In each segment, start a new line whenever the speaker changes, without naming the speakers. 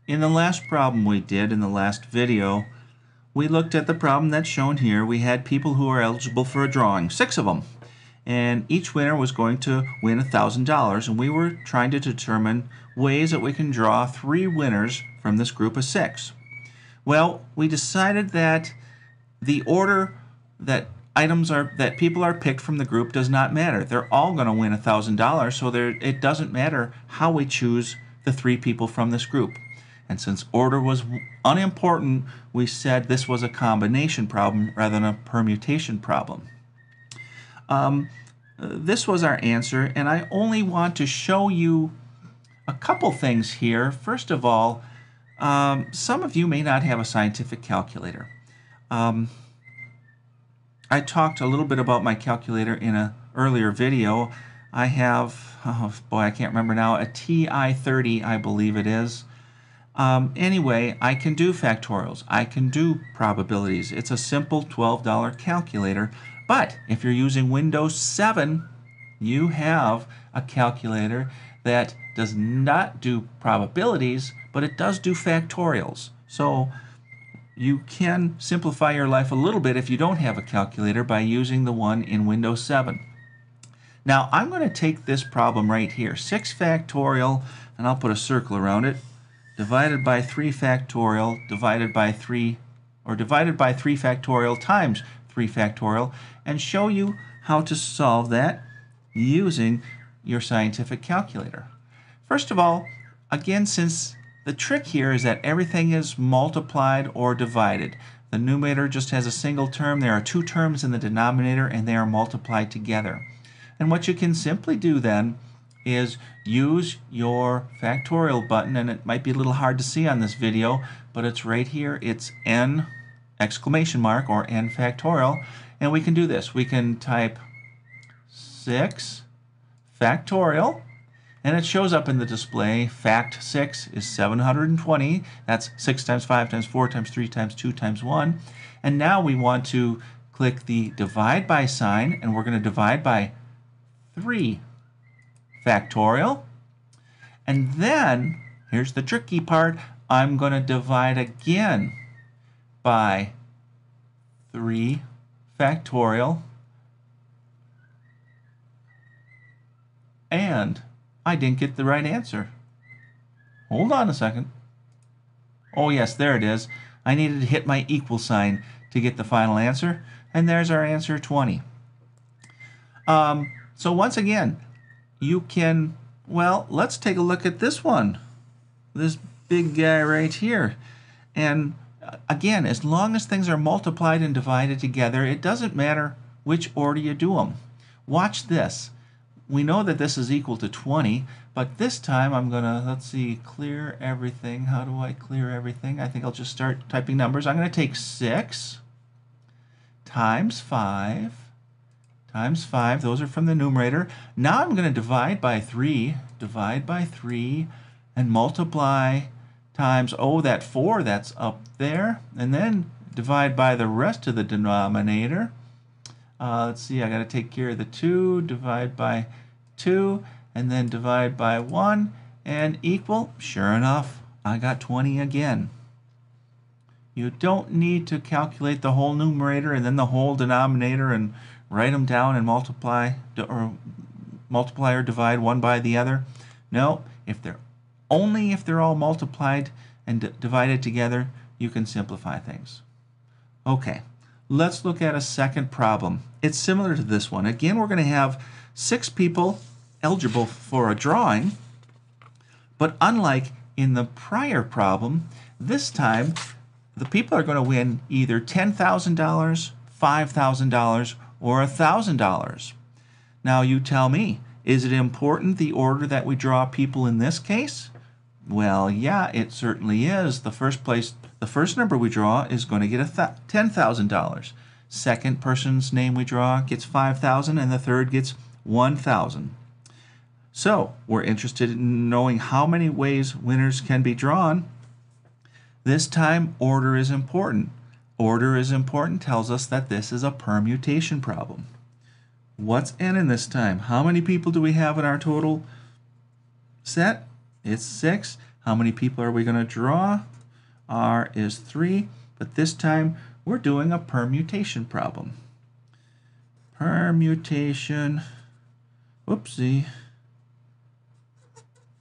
In the last problem we did in the last video, we looked at the problem that's shown here. We had people who are eligible for a drawing, 6 of them, and each winner was going to win $1,000, and we were trying to determine ways that we can draw 3 winners from this group of 6. Well, we decided that the order that people are picked from the group does not matter. They're all going to win $1,000, so it doesn't matter how we choose the 3 people from this group. And since order was unimportant, we said this was a combination problem rather than a permutation problem. This was our answer, and I only want to show you a couple things here. First of all, some of you may not have a scientific calculator. I talked a little bit about my calculator in an earlier video. I have, oh boy, I can't remember now, a TI-30, I believe it is. Anyway, I can do factorials. I can do probabilities. It's a simple $12 calculator. But if you're using Windows 7, you have a calculator that does not do probabilities, but it does do factorials. So you can simplify your life a little bit if you don't have a calculator by using the one in Windows 7. Now I'm going to take this problem right here, 6 factorial, and I'll put a circle around it, divided by 3 factorial, divided by 3 factorial times 3 factorial, and show you how to solve that using your scientific calculator. First of all, again, since the trick here is that everything is multiplied or divided. The numerator just has a single term. There are 2 terms in the denominator, and they are multiplied together. And what you can simply do then is use your factorial button, and it might be a little hard to see on this video, but it's right here. It's n exclamation mark or n factorial, and we can do this. We can type 6 factorial, and it shows up in the display. Fact 6 is 720. That's 6 times 5 times 4 times 3 times 2 times 1. And now we want to click the divide by sign, and we're going to divide by 3 factorial. And then, here's the tricky part, I'm going to divide again by 3 factorial. And I didn't get the right answer. Hold on a second. Oh yes, there it is. I needed to hit my equal sign to get the final answer. And there's our answer, 20. So once again, you can, well, let's take a look at this one. This big guy right here. And again, as long as things are multiplied and divided together, it doesn't matter which order you do them. Watch this. We know that this is equal to 20, but this time I'm going to, let's see, clear everything. How do I clear everything? I think I'll just start typing numbers. I'm going to take 6 times 5 times 5. Those are from the numerator. Now I'm going to divide by 3, and multiply times, oh, that 4, that's up there, and then divide by the rest of the denominator. Let's see, I got to take care of the 2, divide by 2, and then divide by 1, and equal. Sure enough, I got 20 again. You don't need to calculate the whole numerator and then the whole denominator and write them down and multiply or divide one by the other. No, if they're all multiplied and divided together, you can simplify things. Okay. Let's look at a second problem. It's similar to this one. Again, we're going to have 6 people eligible for a drawing, but unlike in the prior problem, this time the people are going to win either $10,000, $5,000, or $1,000. Now you tell me, is it important the order that we draw people in this case? Well, yeah, it certainly is. The first number we draw is going to get $10,000. Second person's name we draw gets $5,000, and the third gets $1,000. So we're interested in knowing how many ways winners can be drawn. This time, order is important. Order is important tells us that this is a permutation problem. What's n in this time? How many people do we have in our total set? It's 6. How many people are we going to draw? R is 3, but this time we're doing a permutation problem. Permutation, whoopsie,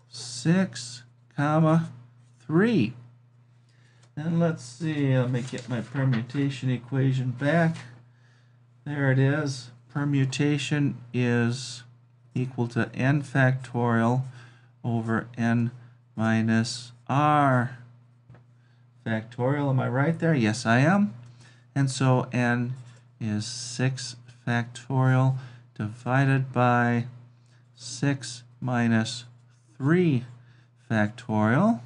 6, 3. And let's see, let me get my permutation equation back. There it is. Permutation is equal to n factorial over n minus r factorial. Am I right there? Yes, I am. And so n is 6 factorial divided by 6 minus 3 factorial.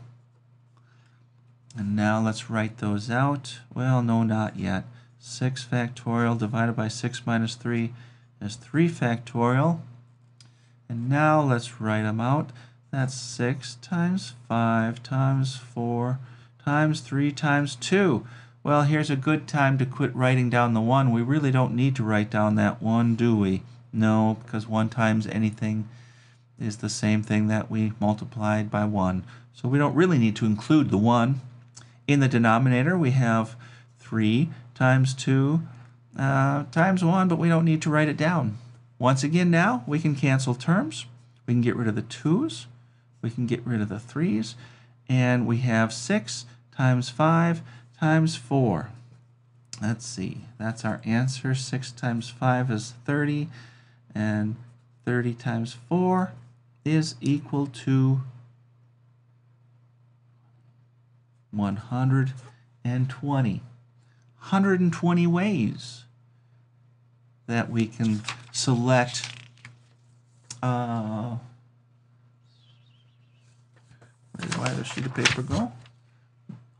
And now let's write those out. Well, no, not yet. 6 factorial divided by 6 minus 3 is 3 factorial. And now let's write them out. That's 6 times 5 times 4 times 3 times 2. Well, here's a good time to quit writing down the 1. We really don't need to write down that 1, do we? No, because 1 times anything is the same thing that we multiplied by 1. So we don't really need to include the 1. In the denominator, we have 3 times 2 times 1, but we don't need to write it down. Once again now, we can cancel terms. We can get rid of the 2's. We can get rid of the 3's. And we have 6 times 5 times 4. Let's see. That's our answer. 6 times 5 is 30. And 30 times 4 is equal to 120. 120 ways that we can select where did my other sheet of paper go?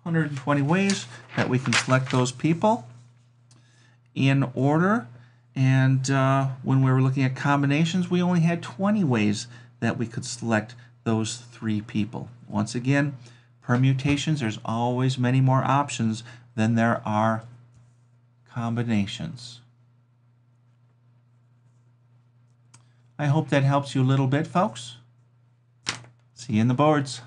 120 ways that we can select those people in order. And when we were looking at combinations, we only had 20 ways that we could select those 3 people. Once again, permutations, there's always many more options than there are combinations. I hope that helps you a little bit, folks. See you in the boards.